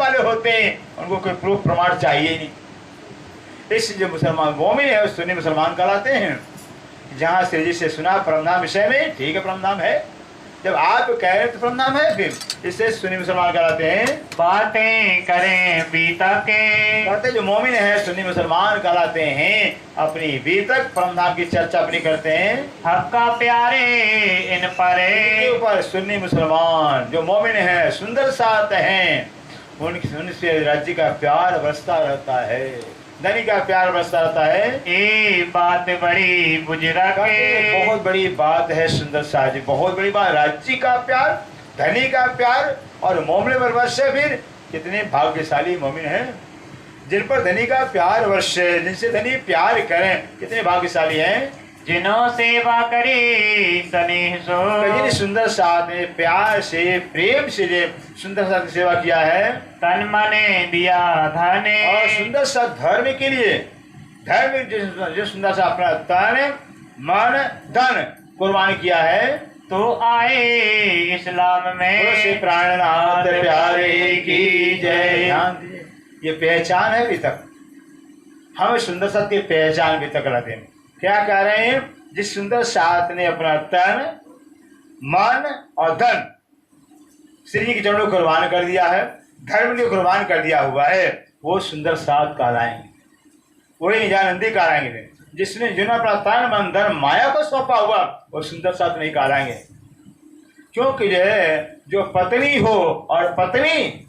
वाले होते हैं, उनको कोई प्रूफ प्रमाण चाहिए नहीं। इस जो मुसलमान मोमिन है सुन्नी मुसलमान कहलाते हैं। जहाँ श्री जी से सुना परमधाम विषय में, ठीक है परमधाम है, जब आप कह रहे तो परमधाम है, फिर इससे सुन्नी मुसलमान कहलाते हैं। बातें करें बीतक के, कहते जो मोमिन है सुन्नी मुसलमान कहलाते हैं, अपनी बीतक परमधाम की चर्चा अपनी करते हैं। हक्का प्यारे इन परे, इनके ऊपर सुन्नी मुसलमान जो मोमिन है सुंदर साथ हैं, उनसे राज्य का प्यार बरसता रहता है, धनी का प्यार बरसता रहता है। ये बात बड़ी बुजुर्ग के, बहुत बड़ी बात है सुंदर साथ जी, बहुत बड़ी बात। राज्य का प्यार, धनी का प्यार और मोमिन पर वर्ष है। फिर कितने भाग्यशाली मोमिन हैं जिन पर धनी का प्यार वर्ष है, जिनसे धनी प्यार करें, कितने भाग्यशाली हैं। जिन्हों सेवा करी स्नेह सो, जिन सुंदर साथ ने प्यार से प्रेम से जो सुंदर साथ की सेवा किया है, तन मने दिया धने, और सुंदर सा धर्म के लिए, धर्म जो सुंदर सा अपना तन मन धन कुर्बान किया है, तो आए इस्लाम में से प्राणनाथ प्यारे की जय। ध्यान दीजिए, ये पहचान है अभी तक, हम सुंदर साथ की पहचान अभी तक रहते हैं। क्या कह रहे हैं, जिस सुंदर साथ ने अपना तन मन और धन श्री जी के चरणों को कुर्बान कर दिया है, धर्म को कुर्बान कर दिया हुआ है, वो सुंदर साथ कहलाएंगे, वही निजानंदी कहलाएंगे। जिसने जिन्होंने अपना तन मन धन माया को सौंपा हुआ, वो सुंदर साथ नहीं कहलाएंगे। क्योंकि जो पत्नी हो और पत्नी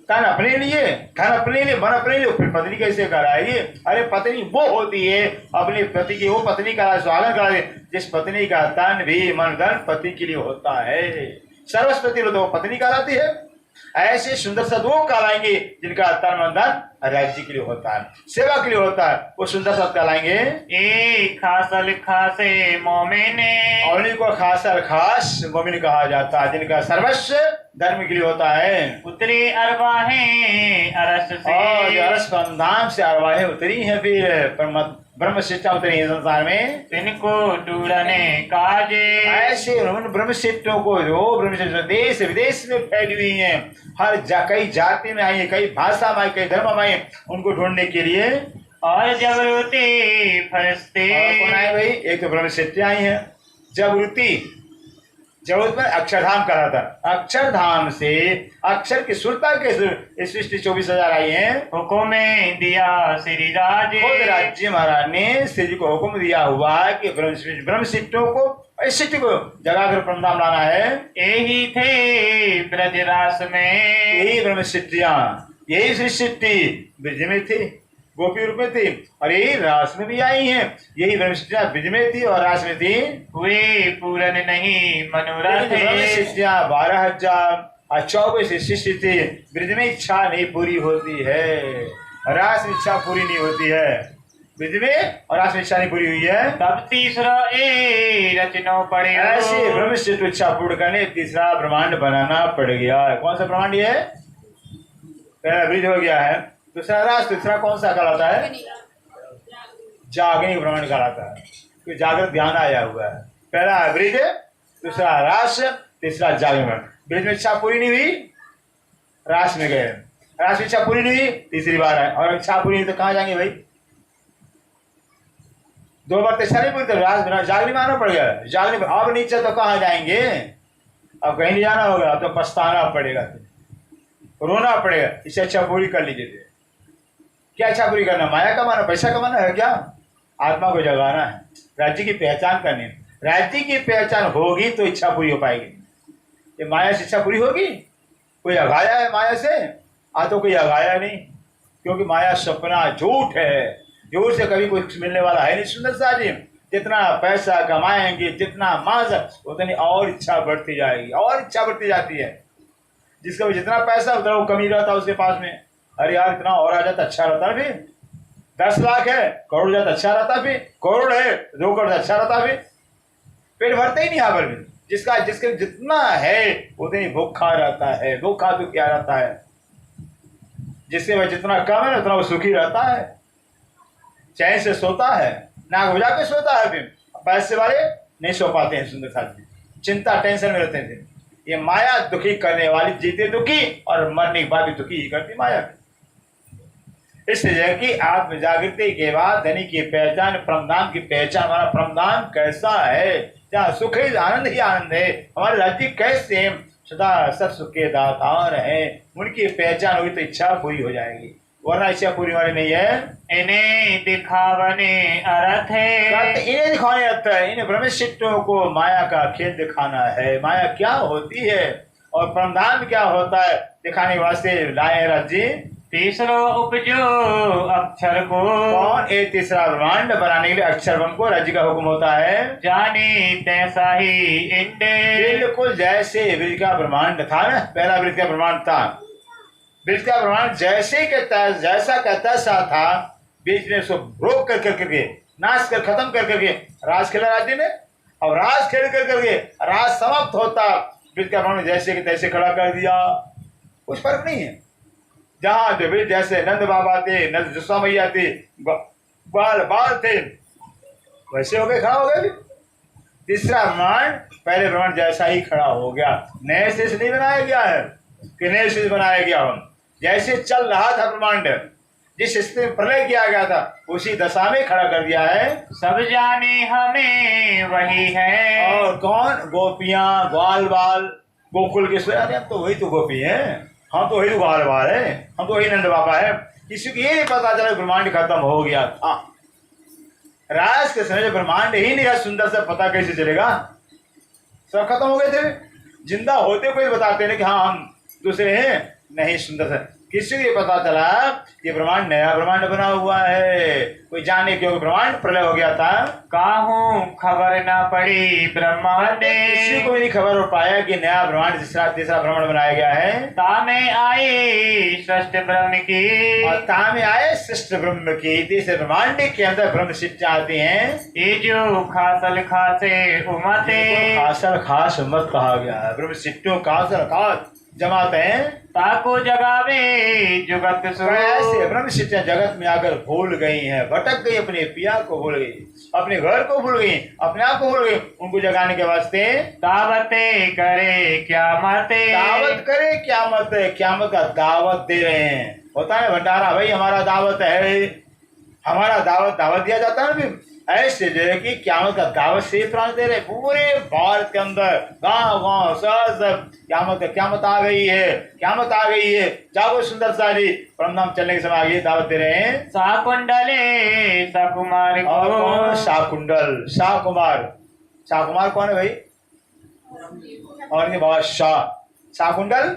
तन अपने लिए, धन अपने लिए, मन अपने लिए, फिर पत्नी कैसे कराएगी। अरे पत्नी वो होती है अपने पति की, वो पत्नी का स्वागत कराए जिस पत्नी का तन भी मन धन पति के लिए होता है, सर्वस्पति तो वो पत्नी कहलाती है। ऐसे सुंदर सद वो कहलाएंगे जिनका तन मन धन राज्य के लिए होता है, सेवा के लिए होता है, वो सुंदर सद कहलाएंगे। एक खासल खासे मोमिने, और उन्हीं को खासल खास मोमिन कहा जाता है, जिनका सर्वस्व धर्म के लिए होता है। उतरे अरवाहें अरस से, और अरस परमधाम से अरवाहें उतरी हैं, फिर ब्रह्म शिक्षा उतरी है संसार में, तिनको ढूंढने काजे। ऐसे उन ब्रह्म शिष्टों को जो ब्रह्म शिष्ट देश विदेश में फैली हुई हैं, हर कई जाति में आई है, कई भाषा में आई, कई धर्म में आई, उनको ढूंढने के लिए। और जबरूती फरिश्ते, कौन आए भाई, एक तो ब्रह्म शिष्ट आई है, जबरूती जरूरत में अक्षरधाम करा था, अक्षरधाम से अक्षर की सुरता के सृष्टि 24,000 आई है। हुक्म दिया श्री राजे, खुद राज्य महाराज ने श्री जी को हुक्म दिया हुआ कि ब्रह्म शिष्टों को शिष्ट को जगा कर परमधाम लाना है। यही थे ब्रजरास में, यही ब्रह्म शिष्टियां, यही श्री शिष्टि ब्रज में थी, गोपी रूप में थी, और यही रास में भी आई हैं। यही ब्रह्म शिष्टियां ब्रज में थी और रास में थी। हुए पूरन नहीं मनोरथ, ब्रह्म शिष्टियां 12,024 शिष्य थे, ब्रज में इच्छा नहीं पूरी होती है, रास में इच्छा पूरी नहीं होती है, ब्रज में और रास में इच्छा नहीं पूरी हुई है। तब तीसरा ए रचनो पड़े, ऐसे ब्रह्म शिष्ट इच्छा पूर्ण करने तीसरा ब्रह्मांड बनाना पड़ गया है। कौन सा ब्रह्मांड ये है, पहला ब्रज हो गया है, दूसरा रास, तीसरा कौन सा कहलाता है, जागनिक ब्रह्मांड कहलाता है, तो जागृत ध्यान आया हुआ है। पहला ब्रज, दूसरा रास, तीसरा जागरण। ब्रज में इच्छा पूरी नहीं हुई, रास में गए, रास में इच्छा पूरी नहीं हुई, तीसरी बार है, और इच्छा पूरी नहीं तो कहाँ जाएंगे भाई, 2 बार तो इच्छा नहीं पूरी तो रास जागरण में आना पड़ गया, जागरण में अब नहीं तो कहाँ जाएंगे, अब कहीं नहीं जाना होगा, अब तो पछताना पड़ेगा, रोना पड़ेगा। इससे अच्छा पूरी कर लीजिए। क्या इच्छा पूरी करना, माया कमाना, पैसा कमाना है क्या, आत्मा को जगाना है, राज्य की पहचान करनी है। राज्य की पहचान होगी तो इच्छा पूरी हो पाएगी। ये माया से इच्छा पूरी होगी, कोई अगाया है माया से, तो कोई अगाया नहीं, क्योंकि माया सपना झूठ है, झूठ से कभी कुछ मिलने वाला है नहीं। सुंदर सा जी, जितना पैसा कमाएंगे, जितना मांस, उतनी और इच्छा बढ़ती जाएगी, और इच्छा बढ़ती जाती है। जिसका जितना पैसा उतना वो कमी रहता है उसके पास में, अरे यार इतना और आ जाता अच्छा रहता, फिर 10 लाख है, करोड़ जाता अच्छा रहता, फिर करोड़ है 2 करोड़ अच्छा रहता, फिर पेट भरते ही नहीं यहाँ पर भी। जिसके जितना है उतनी भूखा रहता है, भूखा तो क्या रहता है, जिससे वह जितना कम है ना उतना वो सुखी रहता है, चैन से सोता है, नाक बजा के सोता है। फिर पैसे वाले नहीं सो पाते हैं, सुंदर साथी चिंता टेंशन में रहते थे, ये माया दुखी करने वाली, जीते दुखी और मरने के बाद भी दुखी ही करती माया। इसलिए कि आत्म जागृति के बाद धनी की पहचान, परमधाम की पहचान। हमारा परमधाम कैसा है, जहाँ सुख है आनंद ही आनंद है। हमारे राज्य कैसे सदा सब सुख के दातार है, उनकी पहचान हुई तो इच्छा पूरी हो जाएगी, वरना इच्छा पूरी वाली नहीं है। इन्हें दिखावने अर्थ है, इन्हें दिखाने अर्थ है, इन्हें ब्रह्मशिष्टों को माया का खेल दिखाना है। माया क्या होती है और परमधाम क्या होता है दिखाने के वास्ते लाए राज्य। तीसरो उपजो अक्षर को, कौन? एक तीसरा ब्रह्मांड बनाने के लिए अक्षर ब्रह्म को राज्य का हुक्म होता है। जाने तैसा ही इंडे, बिल्कुल जैसे वृक्ष का ब्रह्मांड था ना, पहला वृक्ष का ब्रह्मांड था। वृक्ष का ब्रह्मांड जैसे कहता है, जैसा कहता है सा था, बीच में उसको रोक कर करके नाश कर खत्म कर करके राज खेला राज्य ने। और राज खेल कर करके राज समाप्त होता, वृक्ष का ब्रह्मांड जैसे कि तैसे खड़ा कर दिया, कुछ फर्क नहीं है। जहाँ जो भी जैसे नंद बाबा थे, नंद जसवा मैया थी, बाल बाल थे, वैसे हो गए, खड़ा हो गए। तीसरा ब्रह्मांड पहले ब्रह्मांड जैसा ही खड़ा हो गया, नए से नहीं बनाया गया है कि नए से बनाया गया हो। जैसे चल रहा था ब्रह्मांड, जिस स्थिति में प्रलय किया गया था, उसी दशा में खड़ा कर दिया है। सब जाने हमें वही है। और कौन? गोपियां, ग्वाल बाल, गोकुल के सोया, हम तो वही तो गोपी हैं, हम तो वही तो ग्वाल बाल है, हम तो वही नंद बाबा है। किसी को ये नहीं पता चला ब्रह्मांड खत्म हो गया था। राज के समय ब्रह्मांड ही नहीं है, सुंदर से पता कैसे चलेगा? सब खत्म हो गए थे, जिंदा होते कोई बताते नहीं कि हाँ हम दूसरे हैं, नहीं सुंदर से किसी को पता चला कि ब्रह्मांड नया ब्रह्मांड बना हुआ है। कोई जाने क्यों ब्रह्मांड प्रलय हो गया था, काहूं खबर ना पड़ी ब्रह्मांड, किसी को भी नहीं खबर हो पाया कि नया ब्रह्मांड तीसरा ब्रह्मांड बनाया गया है। तामे आए सृष्ट ब्रह्म की, और तामे आए सृष्ट ब्रह्म की, तीसरे ब्रह्मांड के अंदर ब्रह्म शिक्षा आती है। ये जो खासल खासे उमते, खासल खास उम्मत कहा गया है, ब्रह्म शिष्टों खासल खास जमाते हैं। ताको जगावे जुगत सो, ऐसे ब्रह्म शिक्षा जगत में आकर भूल गई हैं, भटक गई, अपने पिया को भूल गई, अपने घर को भूल गई, अपने आप को भूल गई। उनको जगाने के वास्ते दावते करे क्या मते, दावत करे क्या मत, क्यामत का दावत दे रहे हैं। होता है भंडारा, भाई हमारा दावत है, हमारा दावत दिया जाता है ना। ऐसे जो है कि क्यामत का दावत से प्राण दे रहे पूरे भारत के अंदर, गांव गांव सब क्यामत आ गई है, क्यामत आ गई है, जागो सुंदर सारी परमधाम चलने के समय आगे दावत दे रहे हैं। साकुंडले सकुमार को, और कौन? शाकुंडल, शाकुमार। शाकुमार कौन है भाई? और इनके बाबा शाकुंडल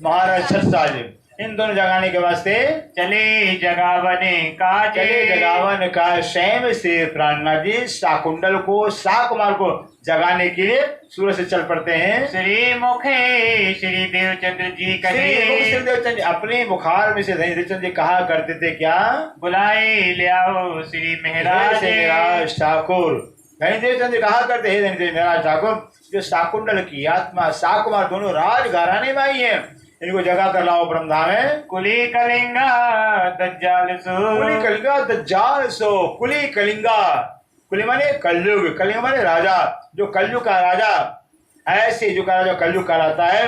महाराज छत्रसाल जी, इन दोनों जगाने के वास्ते चले जगावने काज, चले जगावन का स्वयं से प्राणनाथ जी शाकुंडल को, शाकुमार को जगाने के लिए सूरज से चल पड़ते हैं। श्री मुखे श्री देवचंद्र जी कहे, श्री देवचंद्र अपने मुखार में से देवचंद्र जी कहा करते थे क्या? बुलाए ले आओ श्री महाराज ठाकुर। देवचंद्र कहा करते हैं महाराज ठाकुर, जो शाकुंडल की आत्मा शाकुमार दोनों राज घराने में आई है, इनको जगा कर लाओ ब्रह्मधाम है। कुली कलिंगा दज्जाल सो, कुली कलिंगा दज्जाल सो, कुली कलिंगा, कुली माने कलयुग, कलिंग माने राजा, जो कलयुग का राजा, ऐसे जो का राजा कलयुग का रहता है।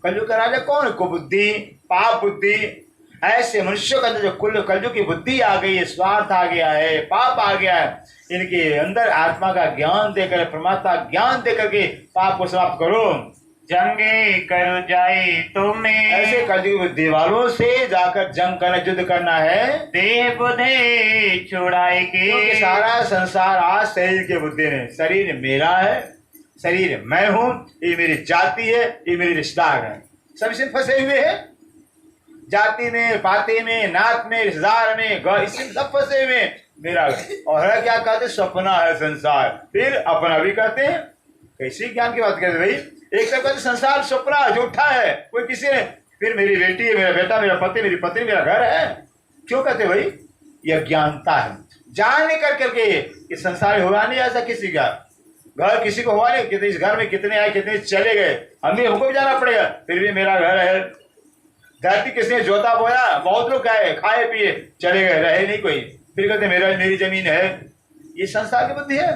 कलयुग का राजा कौन? कुबुद्धि, पाप बुद्धि, ऐसे मनुष्यों के अंदर जो कलयुग की बुद्धि आ गई है, स्वार्थ आ गया है, पाप आ गया है, इनके अंदर आत्मा का ज्ञान देकर, परमात्मा ज्ञान देकर के पाप को समाप्त करो। जंगे करो जाए तुम्हें, ऐसे कलयुग बुद्धि वालों से जाकर जंग करना, युद्ध करना है। देह बुद्धि छुड़ाए के, क्योंकि सारा संसार आज शरीर के बुद्धि ने, शरीर मेरा है, शरीर मैं हूँ, ये मेरी जाति है, ये मेरे रिश्तेदार है, सब इसमें फंसे हुए हैं। जाति में, पाते में, नात में, रिश्तेदार में, इसमें सब फंसे हुए मेरा। और है क्या कहते? सपना है संसार, फिर अपना भी कहते हैं। कैसी ज्ञान की बात करते भाई? एक सब कहते संसार सपना झूठा है, कोई किसी ने, फिर मेरी बेटी है, मेरा बेटा, मेरा पति, मेरी पत्नी, मेरा घर है। क्यों कहते भाई? यह ज्ञानता है, जान कर करके कि संसार हुआ नहीं ऐसा किसी का, घर किसी को हुआ नहीं, कितने इस घर में कितने आए, कितने चले गए, हमको भी जाना पड़ेगा, फिर भी मेरा घर है। धरती किसने जोता बोया, बहुत लोग आए, खाए पिए चले गए, रहे नहीं कोई, फिर कहते मेरी जमीन है। ये संसार की बुद्धि है।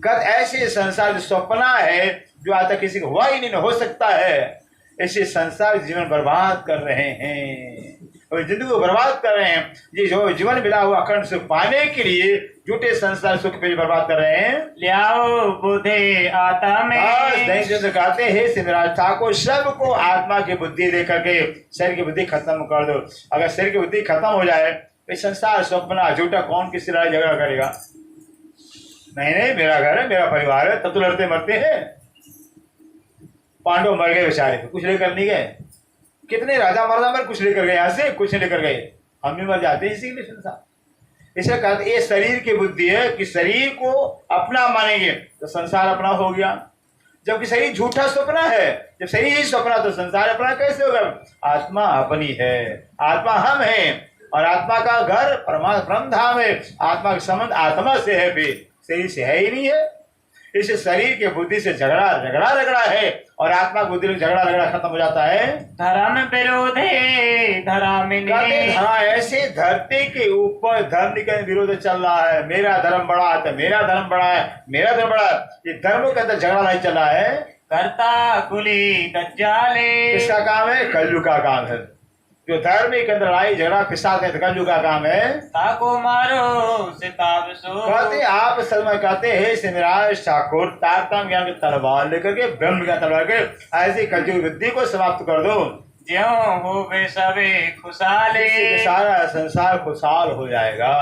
कद ऐसे संसार जो सपना है, जो आज तक किसी को हुआ ही नहीं, हो सकता है। ऐसे संसार जीवन बर्बाद कर रहे हैं और जिंदगी को बर्बाद कर रहे हैं। ये जो जीवन मिला हुआ अखंड सुख पाने के लिए झूठे संसार सुख पे बर्बाद कर रहे हैं। ल्याओ बुद्धि आत्मा में कहते हैं सिमराज ठाकुर सबको आत्मा की बुद्धि दे करके शरीर की बुद्धि खत्म कर दो। अगर शरीर की बुद्धि खत्म हो जाए तो संसार स्वप्न झूठा कौन किसी लड़ाई झगड़ा करेगा? नहीं, मेरा घर है, मेरा परिवार है, तब तो लड़ते मरते हैं। पांडव मर गए बेचारे, कुछ लेकर नहीं गए। कितने राजा मरदा मर कुछ लेकर गए, यहाँ से कुछ नहीं लेकर गए। हम भी मर जाते हैं इसीलिए संसार। इसे कहते ये शरीर की बुद्धि है कि शरीर को अपना मानेंगे तो संसार अपना हो गया, जबकि शरीर झूठा स्वप्न है। जब शरीर ही स्वप्न तो संसार अपना कैसे होगा? आत्मा अपनी है, आत्मा हम हैं और आत्मा का घर परम धाम है। आत्मा का संबंध आत्मा से है, फिर शरीर से है ही नहीं है। इस शरीर के बुद्धि से झगड़ा रगड़ा है और आत्मा बुद्धि में झगड़ा रगड़ा खत्म हो जाता है। धर्म विरोधे धर्मिणी। हाँ, ऐसे धरती के ऊपर धर्म का विरोध चल रहा है। मेरा धर्म बड़ा है तो मेरा धर्म बड़ा है, मेरा धर्म बड़ा है। ये धर्मों के अंदर झगड़ा नहीं चल रहा है। कर्ता कुली दज्जाले। इसका काम है, कलयुग का काम है। जो धर्म के अंदर लड़ाई झगड़ा फिसाद है, कलयुग का काम है। ताको मारो सिताबसो। कहते आप समय कहते हैं सिमराज ठाकुर तारतम ज्ञान की तलवार लेकर के ब्रह्म ज्ञान तलवार के ऐसी कलयुग बुद्धि को समाप्त कर दो। ज्यों हो वे सबे खुशाले। सारा संसार खुशहाल हो जाएगा,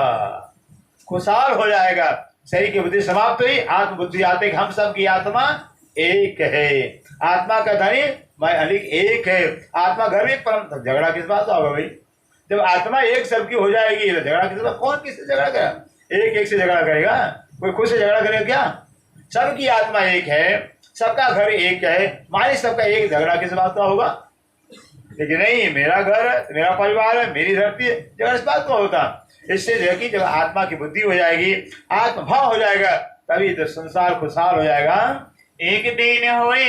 खुशहाल हो जाएगा। शरीर की बुद्धि समाप्त हुई, आत्म बुद्धि आते हम सब की आत्मा एक है। आत्मा का धनी मैं अलिक एक है। आत्मा घर में परम, झगड़ा किस बात का होगा भाई? जब आत्मा एक सबकी हो जाएगी तो झगड़ा किस बात? कौन किससे झगड़ा करेगा? एक से झगड़ा करेगा? कोई खुद से झगड़ा करेगा क्या? सबकी आत्मा एक है, सबका घर एक है, मालिक सबका एक, झगड़ा किस बात का होगा? लेकिन नहीं, मेरा घर है, मेरा परिवार है, मेरी धरती है, झगड़ा इस बात का होता। इससे जो कि जब आत्मा की बुद्धि हो जाएगी, आत्मभाव हो जाएगा, तभी तो संसार खुशहाल हो जाएगा। एक दिन होए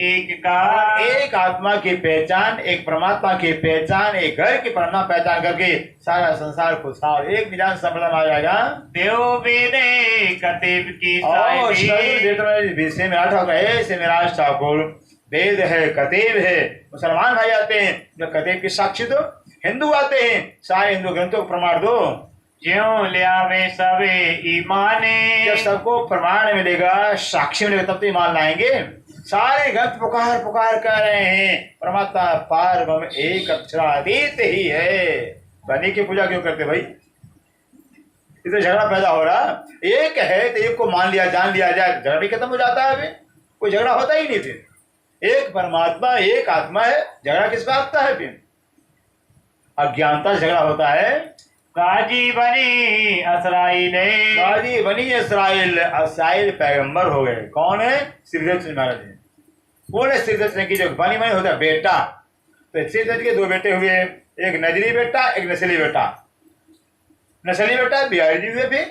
एक का। एक आत्मा की पहचान, एक परमात्मा की पहचान, एक घर की परमात्मा पहचान करके सारा संसार खुशहाल एक निजान संप्रदाय आ जाएगा। देव वेदे कतेब की सिमराज ठाकुर वेद है, कतेब है। मुसलमान भाई आते हैं जो कतेब की साक्षी दो, हिंदू आते हैं सारे हिंदू ग्रंथों को प्रमाण दो। ज्यों लियावे सबे ईमाने। जब सबको प्रमाण मिलेगा, साक्षी मिलेगा, तब तो ईमान लाएंगे। सारे ग्रंथ पुकार पुकार कर रहे हैं परमात्मा पार ब्रह्म एक अक्षरातीत ही है। बनी की पूजा क्यों करते भाई? इसे झगड़ा पैदा हो रहा। एक है तो एक को मान लिया, जान लिया जाए, झगड़ा भी खत्म हो जाता है। अभी कोई झगड़ा होता ही नहीं। फिर एक परमात्मा एक आत्मा है, झगड़ा किस बात का है? फिर अज्ञानता झगड़ा होता है। गाजी बनी असराइल। गाजी बनी इसराइल। इसराइल पैगंबर हो गए। कौन है? श्रीदत्त महाराज जी। कौन है श्रीदत्त की? जो बनी बनी होता है बेटा। तो श्रीदत्त के दो बेटे हुए, एक नजरी बेटा, एक नस्ली बेटा। नस्ली बेटा बिहारी जी हुए, फिर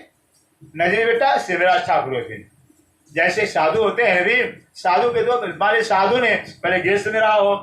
नजरी बेटा शिवराज ठाकुर हुए। फिर जैसे साधु होते हैं, भी साधु के दो, हमारे साधु ने पहले गृहस्थ में रहा हो,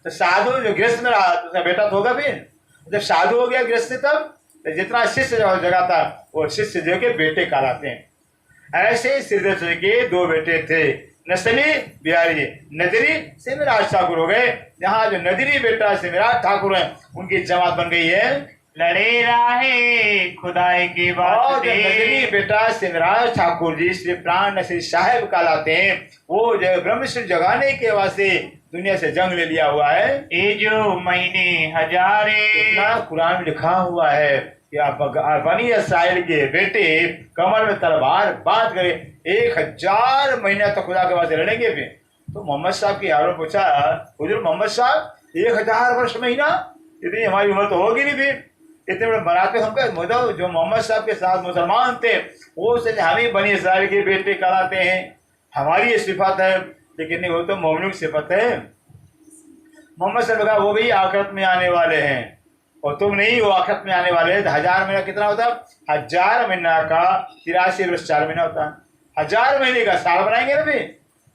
तो साधु जो गृहस्थ में रहा तो उसका बेटा तो होगा। फिर जब साधु हो गया गृहस्थ, तब जितना शिष्य जगह था वो शिष्य जो के बेटे कहलाते हैं। ऐसे श्रीदत्त के दो बेटे थे, नस्ली बिहारी जी, नजरी सिमराज ठाकुर हो गए। यहाँ जो नजरी बेटा सिमराज ठाकुर है, उनकी जमात बन गई है लड़े राहे खुदाई की बात। नजरी बेटा सिमराज ठाकुर जी श्री प्राण श्री साहेब कहलाते हैं। वो जो ब्रह्मश्री जगाने के वास्ते दुनिया से जंग ले लिया हुआ है। ये जो महीने हजारे। इतना कुरान में लिखा हुआ है कि बनी इसराइल के बेटे कमर में तलवार बांध करे 1000 महीना तक खुदा के वास्ते लड़ेंगे। फिर तो मोहम्मद साहब की यारों पूछा, हुजूर मोहम्मद साहब 1000 वर्ष महीना, इतनी हमारी उम्र तो होगी नहीं। फिर इतने बड़े मराठे हम मतलब जो मोहम्मद साहब के साथ मुसलमान थे वो से हम ही बनी इसराइल के बेटे कहलाते हैं, हमारी ये सिफत है। लेकिन नहीं, वो तो मोमिनों की सिफत है। मोहम्मद साहब कहा वो भी आखिरत में आने वाले हैं और तुम नहीं, वो आखिरत में आने वाले हैं। 1000 महीना कितना होता है? 1000 महीना का 83 वर्ष 4 महीना होता है। 1000 महीने का साल बनाएंगे ना भी,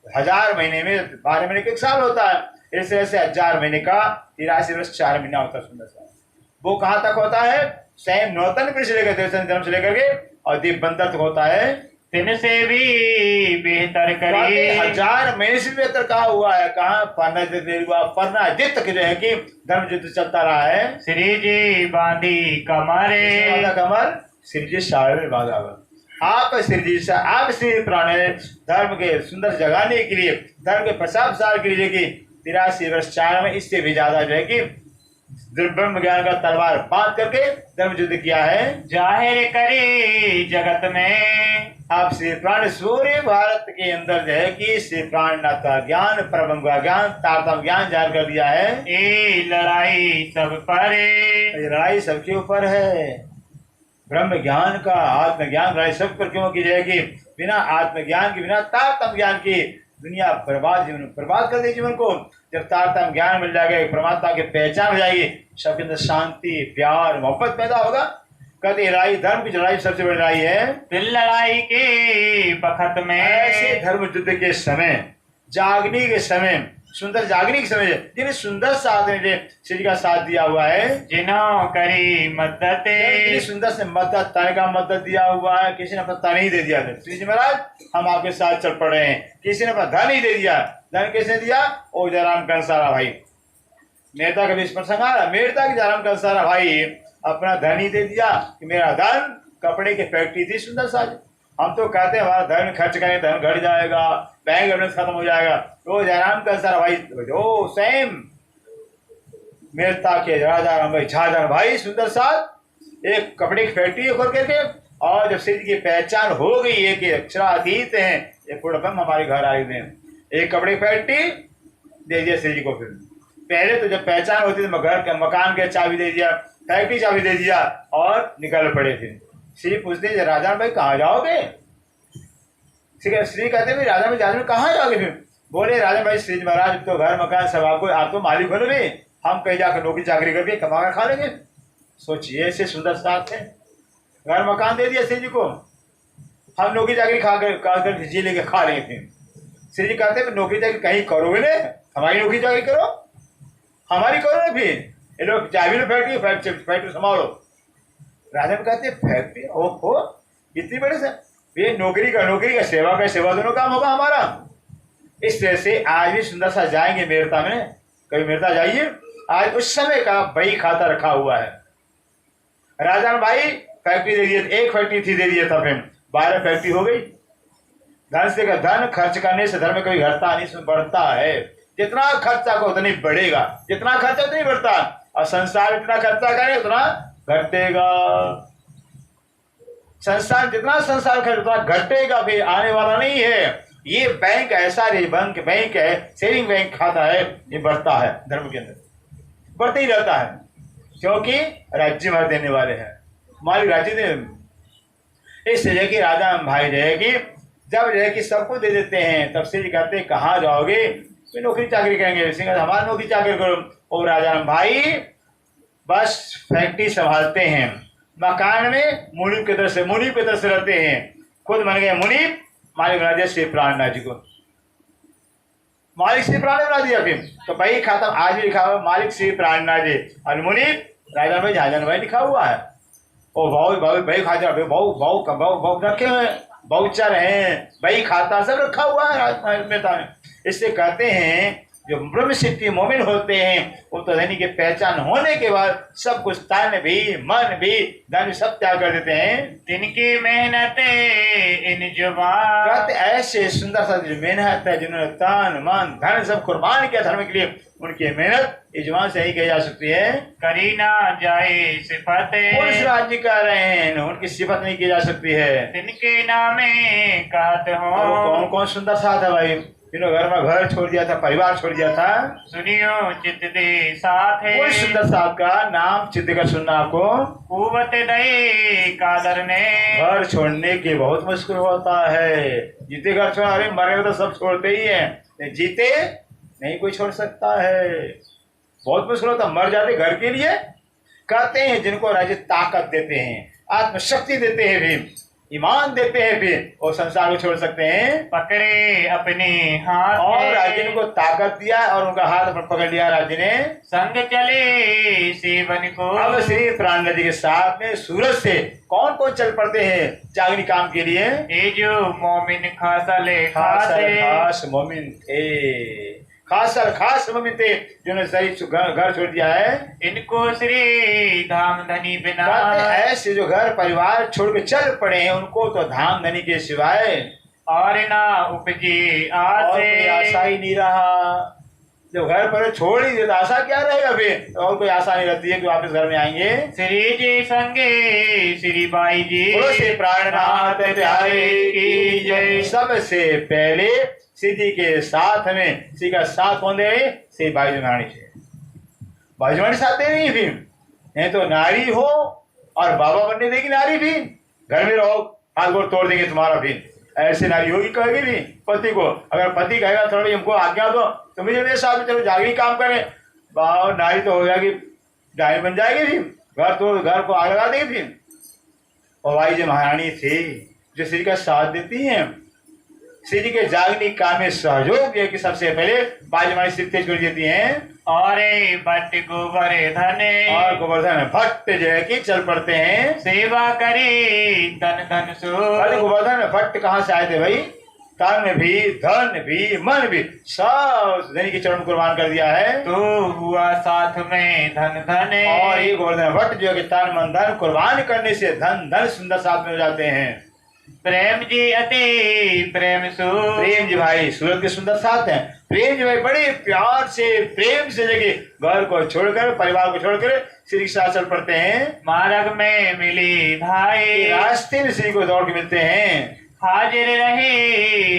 1000 महीने में 12 महीने का एक साल होता है। इस तरह से 1000 महीने का 83 वर्ष 4 महीना होता है। सुंदर सा वो कहाँ तक होता है? स्वयं नौतन से लेकर जन्म से लेकर के और दीप बंदर तक होता है तिनसे भी बेहतर कहते करी। 1000 में से बेहतर कहा हुआ है। कहाँ परनाजित तक जो है कि धर्म युद्ध चलता रहा है। श्री जी बांधी कमरे। कमर श्री जी सारे में बांधा हुआ। आप श्री जी से आप श्री प्राण धर्म के सुंदर जगाने के लिए, धर्म के प्रसार प्रसार के लिए कि 83 वर्ष 4 में इससे भी ज्यादा जो है कि ब्रह्म ज्ञान का तलवार बांध करके धर्म युद्ध किया है। जाहिर करे जगत में आप श्री प्राण सूर्य भारत के अंदर जो है कि श्री प्राणनाथ का ज्ञान, परब्रह्म का ज्ञान, तारतम ज्ञान जाहिर कर दिया है। ये लड़ाई सब पर ये लड़ाई सबके ऊपर है। ब्रह्म ज्ञान का आत्मज्ञान लड़ाई सब पर क्यों की जाएगी? बिना आत्मज्ञान के, बिना तारतम ज्ञान की दुनिया बर्बाद, जीवन बर्बाद कर देगी जीवन को। जब तारतम ज्ञान मिल जाएगा, परमात्मा की पहचान हो जाएगी, सबके अंदर शांति, प्यार, मोहब्बत पैदा होगा। कहते लड़ाई, धर्म की लड़ाई सबसे बड़ी लड़ाई है। फिर लड़ाई के बखत में ऐसे धर्म युद्ध के समय, जागने के समय, सुंदर जागने के समय जिन्हें सुंदर साथ में श्री का साथ दिया हुआ है, जिन्हों करी मदद, सुंदर से मदद, तन का मदद दिया हुआ है। किसी ने अपना तन ही दे दिया। श्री जी महाराज हम आपके साथ चल पड़ रहे हैं। किसी ने अपना धन ही दे दिया। धन किसने दिया? ओ जयराम कंसारा भाई। मेहता का भी प्रसंग आ रहा, मेहता की जयराम कंसारा भाई अपना धन ही दे दिया कि मेरा धन कपड़े की फैक्ट्री थी सुंदर साज। हम तो कहते हैं हमारा धन खर्च करें, धन घट जाएगा, बैंक बैलेंस खत्म हो जाएगा। तो जयराम कंसारा भाई जो सेम मेहता के राजा राम भाई झाझा भाई सुंदर साज एक कपड़े की फैक्ट्री खोल करके, और जब सिद्ध की पहचान हो गई है कि अक्षरातीत हैं, ये पूर्ण हमारे घर आए हुए हैं, एक कपड़े की फैक्ट्री दे दिया श्री जी को। फिर पहले तो जब पहचान होती थी घर के मकान के चाबी दे दिया, फैक्ट्री चाबी दे दिया और निकल पड़े थे। श्री पूछते राजा भाई कहाँ जाओगे? श्री कहते भाई राजा भाई जाने कहाँ जाओगे? फिर बोले राजा भाई श्री महाराज तो घर मकान सब आपको, आप तो मालिक बनो भी, हम कहीं जाकर नौकरी चाकरी करके कमा कर खा लेंगे। सोचिए ऐसे सुंदर साथ है, घर मकान दे दिया श्री जी को, हम नौकरी चाकरी खाकर जी लेके खा लेंगे। फिर श्री जी कहते नौकरी चाकरी कहीं करोगे ना, हमारी नौकरी चाकरी करो, हमारी करो ना। फिर ये लोग चाबी लो फैक्ट्री संभालो। राजा में कहते फैक्ट्री ओहो इतनी बड़ी से, ये नौकरी का सेवा दोनों काम होगा हमारा। इस तरह से आज भी सुंदर सा जाएंगे मेरता में, कभी मेरता जाइए, आज उस समय का बही खाता रखा हुआ है। राजा भाई फैक्ट्री दे दिया, एक फैक्ट्री थी दे दिया था, फिर 12 फैक्ट्री हो गई। धन खर्च करने से धर्म कभी घटता नहीं, बढ़ता है। जितना खर्चा को उतनी बढ़ेगा, जितना खर्चा उतनी बढ़ता, और संसार इतना खर्चा करे उतना घटेगा। संसार जितना संसार खर्च उतना घटेगा, फिर आने वाला नहीं है। ये बैंक ऐसा बैंक है, सेविंग बैंक खाता है, ये बढ़ता है धर्म के अंदर, बढ़ते ही रहता है, क्योंकि राज्य भर देने वाले हैं, मालिक राज्य दे। इसलिए कि राजा भाई रहे कि जब रहे कि सबको दे देते हैं, तब से कहते कहाँ जाओगे? तो नौकरी चाकरी करेंगे। सिंह हमारा नौकरी चाकरी करो। और राजा भाई बस फैक्ट्री संभालते हैं, मकान में मुनीब की तरह से रहते हैं, खुद बन गए मुनीब। मालिक बना दिया श्री प्राणनाथ जी को, मालिक श्री प्राण बना दिया। फिर तो भाई खाता आज भी लिखा हुआ मालिक श्री प्राणनाथ जी, और मुनीब राजा भाई झाझन भाई लिखा हुआ है। और भाई खाता भाऊ रखे हुए, बाउचर हैं, भाई खाता सब रखा हुआ है मेहता में। इससे कहते हैं जो ब्रह्म सिद्धि मोमिन होते हैं, वो तो धनी की पहचान होने के बाद सब कुछ तन भी मन भी धन सब त्याग कर देते हैं। जिनकी मेहनत इन जुबान, कहते ऐसे सुंदर सा जो मेहनत है, जिन्होंने तन मन धन सब कुर्बान किया धर्म के लिए, उनकी मेहनत इस जुबान से ही कही जा सकती है। करी ना जाए सिफत, पुरुष राज्य कर रहे हैं, उनकी सिफत नहीं की जा सकती है। जिनके नामे कहत हो, कौन कौन सुंदर साथ है भाई, जिन्होंने घर छोड़ दिया था, परिवार छोड़ दिया था। सुनियो चित्त दे साथ है, कोई सुंदर साहब का नाम चित्त का सुनना आपको। कुवत दे कादर ने, घर छोड़ने के बहुत मुश्किल होता है। जीते घर छोड़, अरे मरे तो सब छोड़ते ही हैं, जीते नहीं कोई छोड़ सकता है, बहुत मुश्किल होता। मर जाते घर के लिए। कहते हैं जिनको राज्य ताकत देते हैं, आत्मशक्ति देते हैं भी, ईमान देते हैं फिर वो संसार को छोड़ सकते हैं। पकड़े अपने हाथ और अर्जुन को ताकत दिया और उनका हाथ पकड़ लिया अर्जुन ने। संग चले सेवन को। अब श्री प्राण नदी के साथ में सूरज से कौन कौन चल पड़ते हैं जागनी काम के लिए। ये जो मोमिन खासले खास मोमिन थे, खास मोमिन थे जिन्होंने सही घर छोड़ दिया है। इनको श्री धाम धनी बिना। ऐसे जो घर परिवार छोड़ के चल पड़े हैं उनको तो धाम धनी के सिवाय और ना उपजे आशा ही नहीं रहा। जब घर पर छोड़ ही देता आशा क्या रहेगा फिर, और कोई आशा नहीं रहती है कि वापस घर में आएंगे। श्री जी संगे श्री बाई जी श्री प्राणनाथ प्यारे की जय। सबसे पहले सीधी के साथ में श्री का साथ कौन दे, श्री बाई जुनानी से। बाई जुनानी साथ दे रही फिर, नहीं तो नारी हो और बाबा बनने देगी नारी भी, घर में रहो हाथ गोड़ तोड़ देंगे तुम्हारा भी। ऐसे नारी होगी कहेगी भी पति को, अगर पति कहेगा थोड़ा भी हमको आज्ञा दो तो मेरे साथ में चलो जागरी काम करें, नारी तो हो जाएगी डायन बन जाएगी भी, घर को आग लगा देगी फिर। और भाई जो महारानी थी जो श्री का साथ देती हैं, श्री जी के जागनी काम में सहयोग दिया कि सबसे पहले बाज हमारी सिर तेज कर देती हैं। और भट्ट गोवर्धन और गोवर्धन भट्ट जो है कि चल पड़ते हैं सेवा करे तन धन सो। अरे गोवर्धन भट्ट कहाँ से आए थे भाई, तन भी धन भी मन भी सब धनी के चरण कुर्बान कर दिया है। तो हुआ साथ में धन धन। और ये गोवर्धन भट्ट जो है कि तन मन धन कुर्बान करने से धन धन सुंदर साथ में हो जाते हैं। प्रेम जी अति प्रेम सो। प्रेम जी भाई सूरत के सुंदर साथ हैं। प्रेम जी भाई बड़े प्यार से प्रेम से जगह घर को छोड़कर परिवार को छोड़कर श्री के साथ चल पड़ते हैं। मार्ग में मिली धाई रास्ते में श्री को दौड़ के मिलते हैं। हाजिर रहे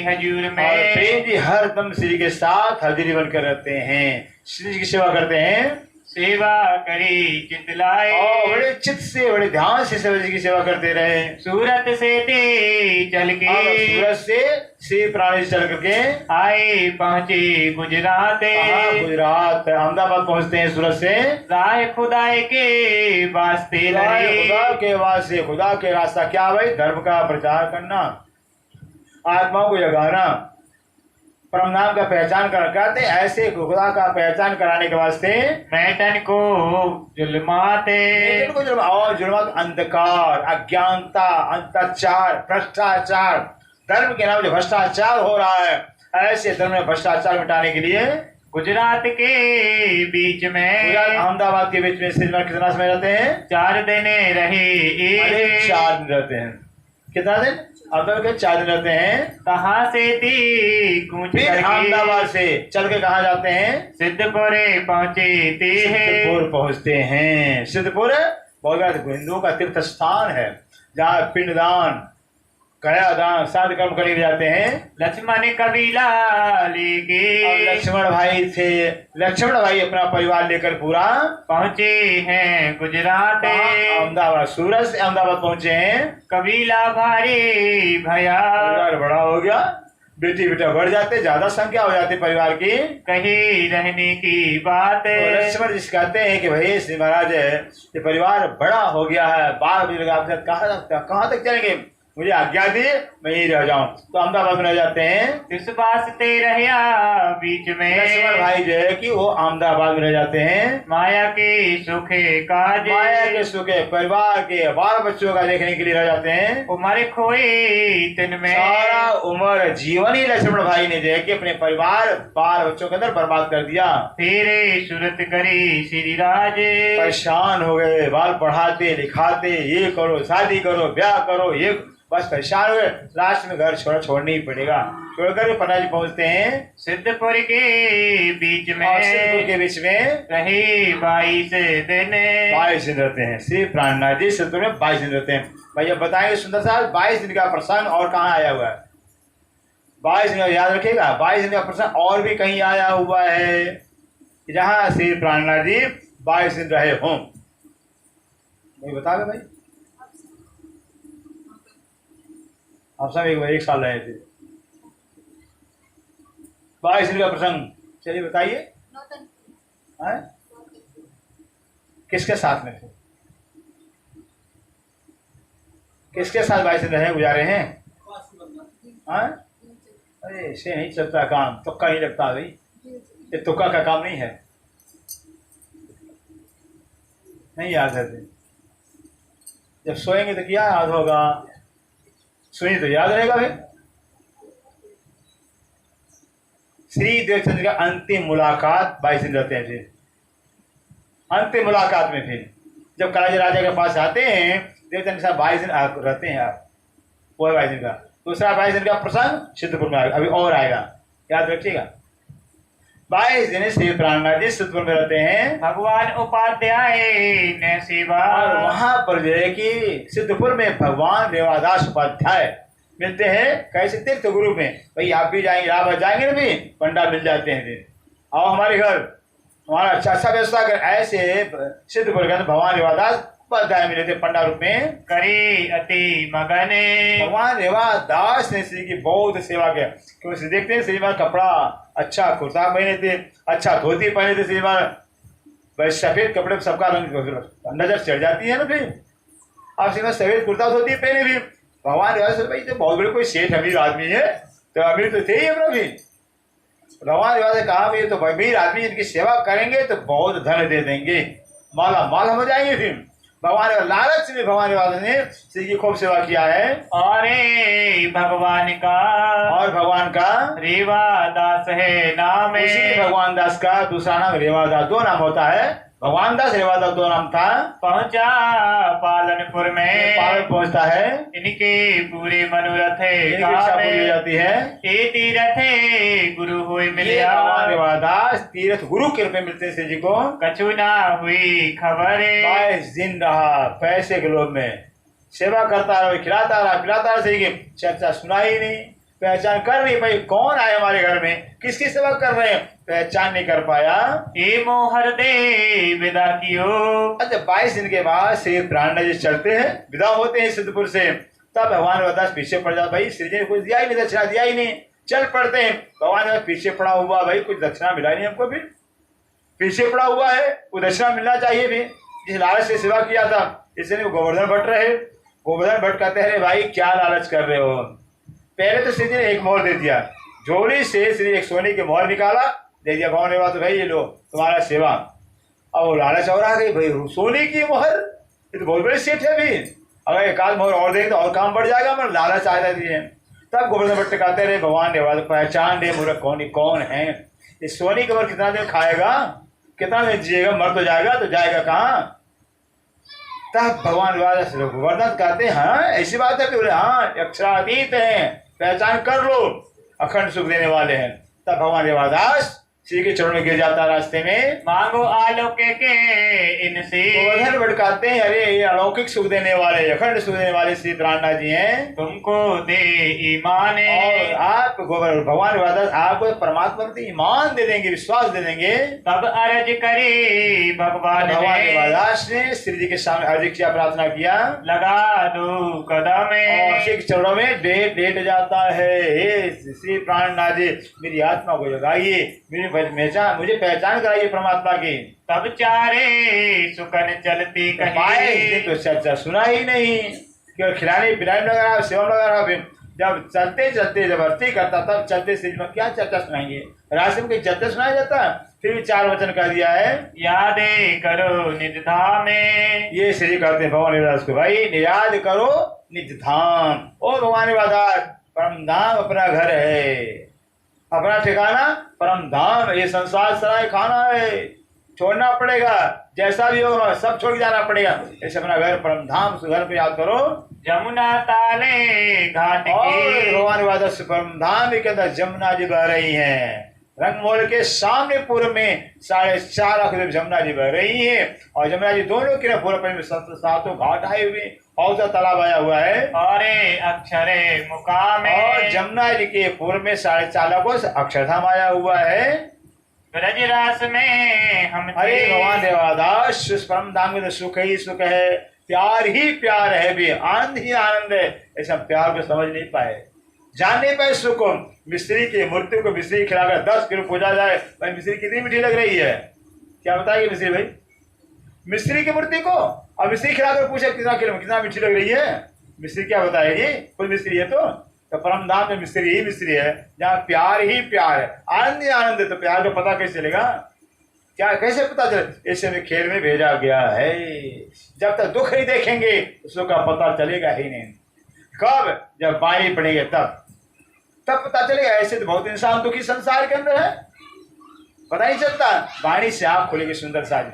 हजूर में। और प्रेम जी हर दम श्री के साथ हाजिरी बनकर रहते हैं, श्री जी की सेवा करते हैं। सेवा करी चितलाए और बड़े चित्त से बड़े ध्यान से शिव जी की सेवा करते रहे। सूरत से ते चल के सूरत से श्री प्राणी चल करके आए पहुंचे गुजरात। गुजरात अहमदाबाद पहुंचते हैं सूरत से। राय खुदाई के वास्ते खुदा के वास्ते, खुदा के रास्ता क्या भाई, धर्म का प्रचार करना, आत्माओं को जगाना, परम नाम का पहचान कर कहते ऐसे खुदा का पहचान कराने के वास्ते मैटन को जुल्माते और जुल्मत अंधकार अज्ञानता अत्याचार भ्रष्टाचार, धर्म के नाम जो भ्रष्टाचार हो रहा है ऐसे धर्म में भ्रष्टाचार मिटाने के लिए गुजरात के बीच में अहमदाबाद के बीच में कितना समय रहते हैं, 4 दिन रहे। 4 दिन रहते हैं। कितना दिन, अब के 4 दिन रहते हैं। कहाँ से थी कूच अहमदाबाद से चल के कहाँ जाते हैं, सिद्धपुरे पहुँचे थे। सिद्धपुर पहुँचते हैं। सिद्धपुर बहुत हिंदुओं का तीर्थ स्थान है जहाँ पिंडदान कयादान साध कर्म करने जाते हैं। लक्ष्मण कबीला लेके लक्ष्मण भाई थे, लक्ष्मण भाई अपना परिवार लेकर पूरा पहुँचे हैं गुजरात। अहमदाबाद सूरत से अहमदाबाद पहुँचे हैं। कबीला भारी भया परिवार बड़ा हो गया, बेटी बेटा बढ़ जाते, ज्यादा संख्या हो जाती परिवार की। कहीं रहने की बात लक्ष्मण जी कहते हैं कि भाई श्री महाराज ये परिवार बड़ा हो गया है, बाल भी लगा कहाँ तक चलेंगे, मुझे आज्ञा दी मैं यही रह जाऊं। तो अहमदाबाद में रह जाते हैं। इस वास्ते रहिया बीच में लक्ष्मण भाई जो है कि वो अहमदाबाद में रह जाते हैं। माया के सुखे काज, माया के सुखे परिवार के बाल बच्चों का देखने के लिए रह जाते हैं। उम्र खोए दिन में सारा उम्र जीवन ही लक्ष्मण भाई ने जो है कि अपने परिवार बाल बच्चों के अंदर बर्बाद कर दिया। तेरे सूरत करी श्री राज, परेशान हो गए, बाल पढ़ाते लिखाते, ये करो शादी करो ब्याह करो, ये बस परेशान हुए। लास्ट में घर छोड़ना ही पड़ेगा, छोड़कर पटना जी पहुंचते हैं। सिद्धपुर के बीच में सिद्धपुर के बीच में रहे 22 दिन। 22 दिन रहते हैं श्री प्राणनाथ जी सिद्धपुर में 22 दिन रहते हैं। भैया बताएंगे सुंदर साहब 22 दिन का प्रसंग और कहाँ आया हुआ है, 22 दिन याद रखिएगा। 22 दिन का प्रसंग और भी कहीं आया हुआ है जहाँ श्री प्राणनाथ जी 22 दिन रहे हों। नहीं बता भाई, आप सब एक साल रहे थे। 22 दिन का प्रसंग, चलिए बताइए। किसके साथ में थे, किसके साथ बाईस दिन रहे गुजारे हैं? हाँ? अरे इससे नहीं चलता काम, तुक्का नहीं लगता भाई, ये तुक्का का काम नहीं है। नहीं याद है जब सोएंगे तो क्या याद होगा, सोएंगे तो याद रहेगा भाई। श्री देवचंद्र का अंतिम मुलाकात 22 दिन रहते हैं। फिर अंतिम मुलाकात में फिर जब कालाजी राजा के पास आते हैं देवचंद्र साहब 22 दिन रहते हैं आप, वो है 22 दिन का। दूसरा 22 दिन का प्रसंग सिद्धपुर में आएगा, अभी और आएगा, याद रखिएगा। 22 दिन श्री प्राणनाथ जी सिद्धपुर में रहते हैं। भगवान उपाध्याय ने सेवा, और वहां पर जो है कि सिद्धपुर में भगवान देवादास उपाध्याय मिलते हैं। कैसे? तीर्थ गुरु में। भाई आप भी जाएंगे, आप जाएंगे ना भी, पंडा मिल जाते हैं, फिर आओ हमारे घर, हमारा अच्छा व्यवस्था कर। ऐसे सिद्धपुर के भगवान देवादास उपाध्याय मिले थे पंडा रूप में। करी अति मगने, भगवान देवादास ने श्री की बहुत सेवा किया। क्योंकि देखते हैं श्रीमान कपड़ा अच्छा कुर्ता पहने थे, अच्छा धोती पहने थे श्रीमान, भाई सफेद कपड़े में सबका रंग नजर चढ़ जाती है ना। फिर आप श्रीमान सफेद कुर्ता धोती पहने भी, भगवान देवादास भाई तो बहुत बड़े कोई सेठ अमीर आदमी है, तो अमीर तो थे ही अपना भी। भगवान देवादास ने कहा भाई तो अमीर आदमी इनकी सेवा करेंगे तो बहुत धन दे देंगे, माला माल हो जाएंगे। फिर भगवान लालच में भगवान देवादास ने श्री की खूब सेवा किया है। और भगवान का रेवादास है नाम। उसी भगवान दास का दूसरा नाम रेवादास, दो नाम होता है, भगवान दास रेवादास दो नाम था। पहुंचा पालनपुर में, पालन पहुंचता है, इनके पूरे मनोरथ पूरी जाती है। ये तीरथ गुरु हुए मिलिया, भगवान देवादास तीर्थ गुरु के रूप में मिलते हैं श्री जी को। कछु ना हुई खबर, 22 दिन रहा पैसे के लोभ में, सेवा करता रहा, खिलाता रहा पिलाता रहा, श्री की चर्चा सुना ही नहीं, पहचान कर नहीं पाई कौन आए हमारे घर में, किसकी सेवा कर रहे हैं, पहचान नहीं कर पाया। ए मोहर दे विदा कियो। अच्छा 22 दिन के बाद श्री प्राणनाथ जी चलते हैं, विदा होते हैं सिद्धपुर से, तब भगवान देवादास पीछे पड़ जाता, भाई श्री जी ने कुछ दिया ही नहीं, दक्षिणा दिया ही नहीं, चल पड़ते हैं। भगवान देवादास पीछे पड़ा हुआ, भाई कुछ दक्षिणा मिला नहीं हमको, फिर पीछे पड़ा हुआ है, कुछ दक्षिणा मिलना चाहिए भी, जिस लालच से सेवा किया था। इसलिए गोवर्धन भट्ट रहे, गोवर्धन भट्ट कहते हैं भाई क्या लालच कर रहे हो। पहले तो श्री जी ने एक मोहर दे दिया, झोली से श्री एक सोने की मोहर निकाला, दे दिया भगवान देवादास, भाई ये लो तुम्हारा सेवा। अब वो लालच और आ गई, भाई सोने की मोहर, ये तो बहुत बड़ी सेठ है भी, अगर एक आध मोहर और देंगे तो और काम बढ़ जाएगा, मतलब लालच आ जाती है। तब गोवर्धन भट्ट कहते रहे भगवान देवादास पहचान दे मूर्ख कौन है, ये सोने की मोहर कितना देर खाएगा, कितना देर जिएगा, मर तो जाएगा कहाँ। तब भगवान देवादास गोवर्धन कहते हैं हाँ ऐसी बात है, बोले हाँ अक्षरातीत है, पहचान कर लो, अखंड सुख देने वाले हैं। तब भगवान देवादास श्री के चरणों में गिर जाता रास्ते में, मांगो आलोके के इनसे। गोवर्धन भट्ट कहते हैं अरे ये अलौकिक सुख देने वाले, अखंड सुख देने वाले श्री प्राणनाथ जी हैं, तुमको दे ईमान। और आप भगवान देवादास आपको परमात्मा प्रति ईमान दे देंगे, विश्वास दे देंगे। तब अर्ज करे भगवान देवादास ने श्री जी के सामने अर्ज किया, प्रार्थना किया, लगा दो कदम, और श्री के चरणों में लेट जाता है, हे श्री प्राणनाथ जी मेरी आत्मा को जगाइए, मुझे पहचान कराइए परमात्मा की। तब चारे सुकन चलती कहीं, तो चर्चा सुना ही नहीं, केवल खिलाने पिलाने लगा रहा, सेवा लगा रहा। फिर जब चलते जबरदस्ती करता तब चलते स्टेज में क्या चर्चा सुनाएंगे, रास्ते में कहीं चर्चा सुनाया जाता। फिर भी 4 वचन कर दिया है, यादे करो निज धाम। ये श्री कहते हैं भगवान देवादास को, भाई याद करो निज धाम। ओ भगवान देवादास परम धाम अपना घर है, अपना ठिकाना परम धाम, ये संसार सराय खाना है, छोड़ना पड़ेगा, जैसा भी होगा सब छोड़ के जाना पड़ेगा। ऐसे अपना घर परम धाम, घर पे याद करो। जमुना ताले घाट के भगवान देवादास परम धाम के अंदर जमुना जी बह रही हैं, रंगमोल के सामने पूर्व में 4.5 लाख जमुना जी बह रही है, और जमुना जी दोनों के पूर्व में 7 घाट आए हुए, और तालाब आया हुआ है, और अक्षरे मुकाम, और जमुना जी के पूर्व में 4.5 लाख अक्षरधाम आया हुआ है। ब्रजरास में हम अरे भगवान देवादास परम धाम में सुख ही सुख है, प्यार ही प्यार है भी, आनंद ही आनंद है। ऐसा प्यार को समझ नहीं पाए, जान नहीं पाए सुख को। मिस्त्री की मूर्ति को मिस्त्री खिलाकर 10 किलो पूजा जाए, भाई मिस्त्री कितनी मीठी लग रही है, क्या बताइए मिस्त्री भाई, मिस्त्री की मूर्ति को अब मिस्त्री खिलाकर पूछे कितना मीठी लग रही है, मिस्त्री क्या बताएगी? खुद मिस्त्री है तो परम धाम में मिस्त्री ही मिस्त्री है, जहाँ प्यार ही प्यार है, आनंद ही आनंद है। तो प्यार का पता कैसे चलेगा? क्या कैसे पता चले? ऐसे में खेल में भेजा गया है। जब तक दुख नहीं देखेंगे उसका पता चलेगा ही नहीं। कब? जब बाणी पड़ेगी तब पता चलेगा। ऐसे तो बहुत इंसान दुखी संसार के अंदर है, पता नहीं चलता। बाणी से आप खोलेगी सुंदर साज।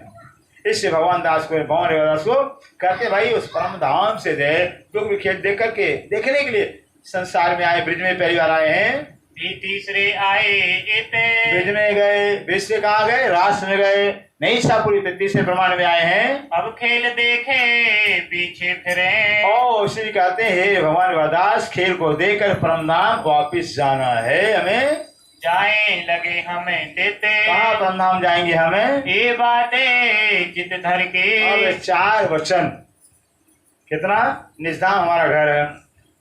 इससे भगवान दास को कहते भाई उस परम धाम से दे दुख विखेल देख करके देखने के लिए संसार में आए। ब्रिज में पहली बार आए हैं, तीसरे आए इते। ब्रिज में गए, ब्रिज से कहाँ गए? रास में गए, नहीं सापुरी पे तीसरे प्रमाण में आए हैं। अब खेल देखे पीछे फिरे। ओ श्री कहते हैं भगवान रविदास खेल को देखकर परम धाम वापिस जाना है हमें। जाए लगे हमें देते। कहाँ परम धाम जाएंगे हमें? ये बातें चित धर के। अब 4 वचन। कितना? निजधाम हमारा घर है,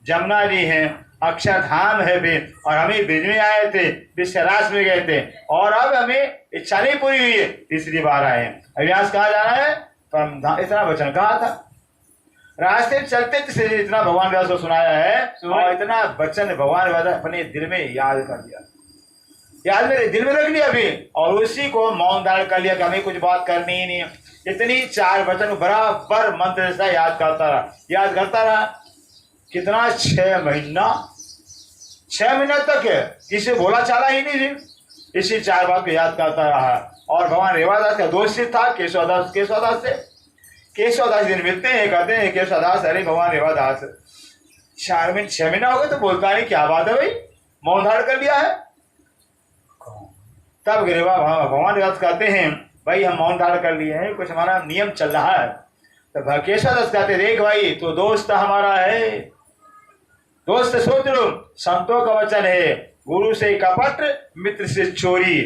जमुना जी है, अक्षरधाम है भी, और हमें ब्रिज में आए थे, विश्वरास में गए थे, और अब हमें इच्छा नहीं पूरी हुई है, तीसरी बार आए हैं। अभ्यास कहाँ जाना है? परम धाम। इतना वचन कहा था, रास्ते चलते इतना भगवान व्यास को सुनाया है, और इतना वचन भगवान व्यास अपने दिल में याद कर दिया, याद मेरे दिल में रख लिया अभी, और उसी को मौन धारण कर लिया कि हमें कुछ बात करनी ही नहीं है। इतनी 4 वचन बराबर मंत्र से याद करता रहा। कितना? 6 महीना। 6 महीना तक किसी बोला चाला ही नहीं थी, इसी 4 बात को याद करता रहा। और भगवान रेवादास का दोस्त था केशवदास से। केशवदास दिन मिलते हैं, कहते हैं केशवदास अरे भगवान रेवादास 6 महीना हो गए तो बोलता नहीं, क्या बात है भाई, मौन धारण कर लिया है। तब भगवान रेवादास कहते हैं भाई हम मौन धारण कर लिए हैं, कुछ हमारा नियम चल रहा है। तो केशवदास कहते देख भाई तो दोस्त हमारा है, दोस्त सोच लो, संतों का वचन है, गुरु से कपट मित्र से चोरी,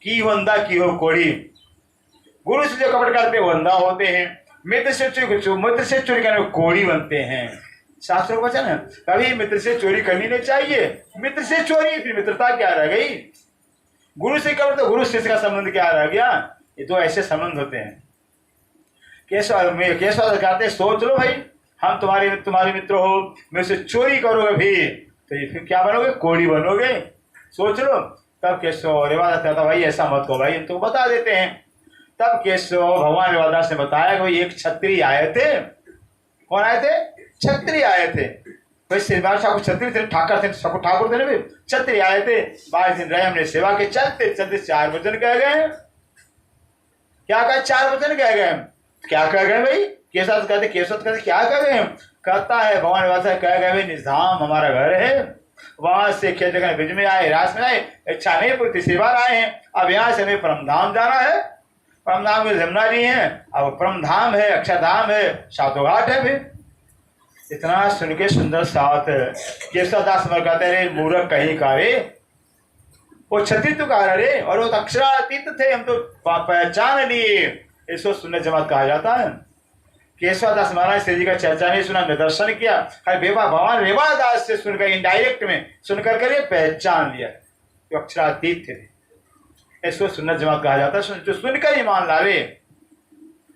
की वंदा की हो कोड़ी। गुरु से जो कपट करते वंदा होते हैं, मित्र से चोरी करने कोड़ी बनते हैं। शास्त्रों का वचन है, कभी मित्र से चोरी करनी नहीं चाहिए। मित्र से चोरी, फिर मित्रता क्या रह गई? गुरु से कपट तो गुरु शिष्य का संबंध क्या रह गया? ये तो ऐसे संबंध होते हैं। केशव कहते सोच लो भाई, हम तुम्हारे मित्र हो, मेरे से चोरी करोगे भी तो ये फिर क्या बनोगे? कोड़ी बनोगे, सोच लो। तब केशव रेवादास कहता भाई ऐसा मत कहो भाई, तुमको बता देते हैं। तब केशव भगवान रेवादास ने बताया कि भाई एक क्षत्रिय आए थे। कौन आए थे? क्षत्रिय आए थे। भाई श्रीवार ठाकुर क्षत्रिय थे, ठाकुर थे ना, क्षत्रिय आए थे। 22 दिन रहे हमने सेवा के, चलते 4 वचन कह गए। क्या कहा? 4 वचन कह गए। क्या कह गए भाई? केशव कहते क्या कह गए? कहता है भगवान वासा कह गए भाई निजधाम हमारा घर है, वहां से खेल जगह ब्रिज में आए, रास में आए, इच्छा नहीं पूरी तीसरी बार आए हैं। अब यहाँ से हमें परम धाम जाना है। परम धाम में जमुना जी है, अब परम धाम है, अक्षरधाम है, सातों घाट है। भी इतना सुन के सुंदर साथ केशवदास कहते हैं मूर्ख कहीं का रे, वो क्षत्रिय तो कहा रे, और वो तो अक्षरातीत थे, हम तो पहचान लिए। इसको सुनने जमात कहा जाता है। केशवदास महाराज श्री जी का चर्चा नहीं सुना, निदर्शन किया, भगवान रेवादास से सुनकर इनडायरेक्ट में सुनकर कर पहचान लिया जो अक्षरातीत थे। इसको सुन्नत जमात कहा जाता है, जो सुनकर ही मान लावे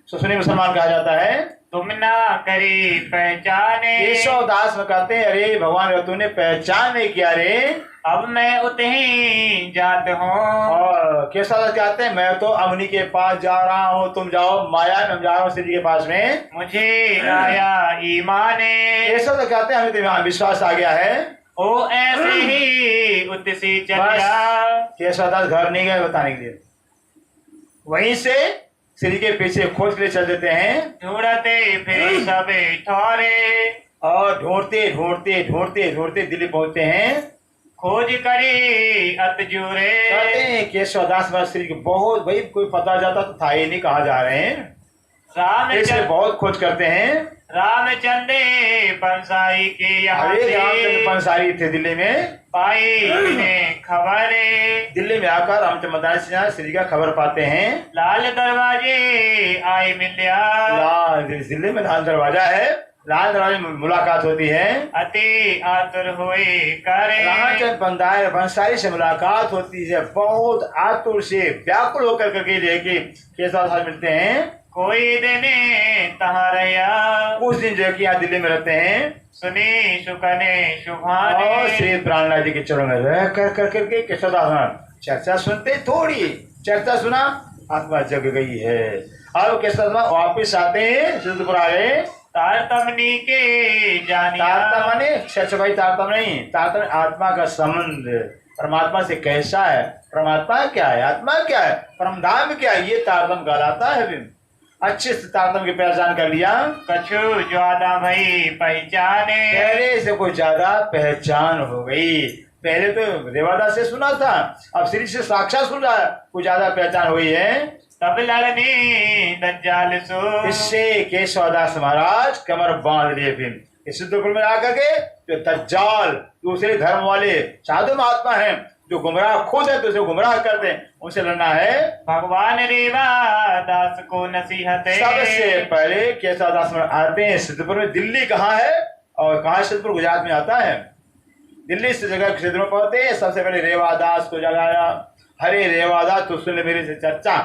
सो सुनी मुसलमान कहा जाता है। तुम ना करी पहचाने। केशवदास में कहते हैं अरे भगवान तूने पहचान नहीं किया रे, अब मैं उतही जात हूँ। और केशवदास कहते हैं मैं तो अवनी के पास जा रहा हूँ, तुम जाओ माया में, जा रहा हूँ श्री जी के पास में, मुझे आया ईमाने। केशवदास कहते हैं हमें तो विश्वास आ गया है। ओ ऐसे ही उत्सी चलिया। केशवदास घर नहीं गए बताने के लिए, वहीं से श्री के पीछे खोज के लिए चल देते हैं। ढूंढते फिर सबे ठोरे, और ढूंढते दिल्ली पहुंचते हैं। खोज करी अतजूरे। कहते हैं केशवदास श्री के बहुत भाई कोई पता जाता तो था ही नहीं कहाँ जा रहे हैं, रामचंद्र बहुत खोज करते हैं। रामचंद्र पंसारी के यहाँ रामचंद्र पंसारी थे दिल्ली में, पाई खबर। दिल्ली में आकर रामचंद्र श्री का खबर पाते हैं। लाल दरवाजे आए मिल्या। दिल्ली में लाल दरवाजा है, लाल दरवाजे में मुलाकात होती है। अति आतुर हुए करे। रामचंद्र पंसारी से मुलाकात होती है, बहुत आतुर से व्याकुल होकर करके लेके केशवदास मिलते हैं। कोई देने तहाँ रहा। कुछ दिन जो है कि यहाँ दिल्ली में रहते हैं सुनी सुकने और शुभाने श्री प्राणलाल जी के चरणों में रह कर करके केशवदास चर्चा सुनते, थोड़ी चर्चा सुना, आत्मा जग गई है। अब केशवदास वापिस आते हैं, सिद्धपुर आ गए। तारतमनी के जानिया तारतम माने अच्छा भाई, तारतम नहीं, तारतम आत्मा का संबंध परमात्मा से कैसा है, परमात्मा क्या है, आत्मा क्या है, परमधाम क्या है, ये तारतम कहलाता है। भी अच्छे से तारतम की पहचान कर लिया, कछु ज्यादा भई पहचाने पहले से कुछ ज्यादा पहचान हो गई। पहले तो देवादास से सुना था, अब श्री से साक्षात सुन रहा है, कुछ ज्यादा पहचान हुई है। तब लड़ने दज्जाल सो इससे केशवदास महाराज कमर बांध लिए। फिर सिद्धपुर में आकर के जो दज्जाल दूसरे धर्म वाले साधु महात्मा हैं, जो गुमराह खुद है, दूसरे गुमराह करते हैं, उनसे लड़ना है। भगवान रेवा दास को नसीहत सबसे पहले केशवदास महाराज आते हैं सिद्धपुर में। दिल्ली कहाँ है और कहाँ सिद्धपुर? गुजरात में आता है। दिल्ली से जगह सिद्धपुर में पहुंचते हैं, सबसे पहले रेवादास को जगाया। हरे रेवादास, तो सुन ले मेरे से चर्चा।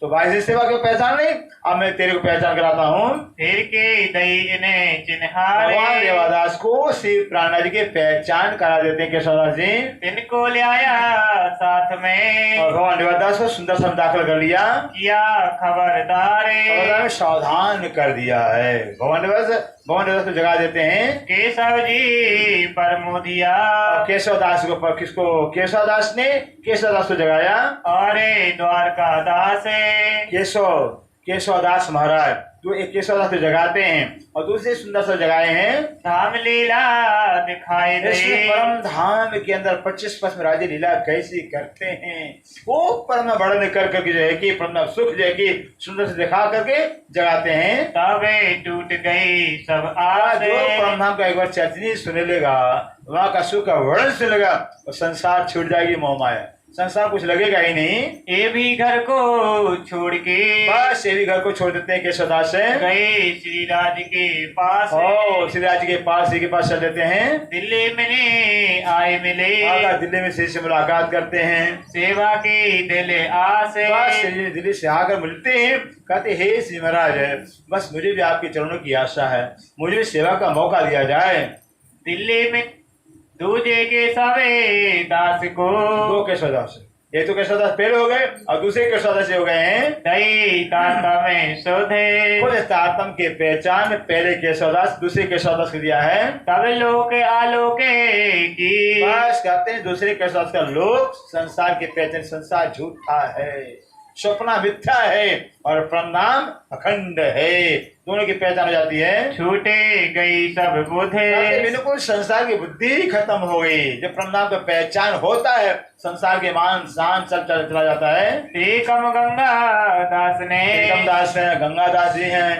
तो भाई से सेवा की पहचान नहीं, अब मैं तेरे को पहचान कराता हूँ। फिर के दई इन्हें चिन्हारे भगवान रेवादास को श्री प्राणनाथ जी की पहचान करा देते हैं केशवदास जी। इनको ले आया साथ में और भगवान रेवादास को सुंदर सा दाखिल कर लिया, किया खबरदारे खबरदार में सावधान कर दिया है। भगवान रेवादास को जगा देते हैं। केशव जी पर मोदिया केशवदास को किसको? केशवदास ने केशवदास को जगाया। और द्वारका दास केशवदास महाराज तो एक केशवदास को जगाते हैं और दूसरे सुंदर से जगाए हैं। धाम लीला दिखाई दे इसमें परम धाम के अंदर 25 राजे लीला कैसी करते हैं, वो परम बड़न कर करके जो है कि परम सुख जो है कि सुंदर से दिखा करके जगाते हैं। तबे टूट गई सब आज आसे जो परम धाम का एक बार चर्चनी सुने लेगा, वहाँ का सुख का वर्णन सुनेगा, और संसार छूट जाएगी मोह माया, संसार कुछ लगेगा ही नहीं। ये भी घर को छोड़ के बस ये भी घर को छोड़ देते हैं केशवदास से, गए श्री राज के पास और श्री राज के पास, जी के पास चल देते हैं। दिल्ली में आए मिले दिल्ली में श्री से मुलाकात करते हैं। सेवा की दिल आसे बस श्री दिल्ली से आकर मिलते हैं, कहते हे श्री महाराज बस मुझे भी आपके चरणों की आशा है, मुझे भी सेवा का मौका दिया जाए। दिल्ली में दूजे के सवे दास को दो केशवदास, ये तो केशवदास पहले हो गए और दूसरे केशवदास हो गए हैं। दई ताता में शोधे खुद तारतम की पहचान पहले केशवदास दूसरे केशवदास को दिया है। तब लोक आलोके की बस कहते हैं दूसरे केशवदास का लोक संसार की पहचान, संसार झूठा है, सपना मिथ्या है और प्रणाम अखंड है, दोनों की पहचान हो जाती है। छूटे गई सब बुद्धे बिल्कुल संसार की बुद्धि खत्म हो गई। जब प्रणाम का पहचान होता है, संसार के मान शान सब चला जाता है। एकम गंगा दास ने एकम दास है, गंगा दास जी हैं।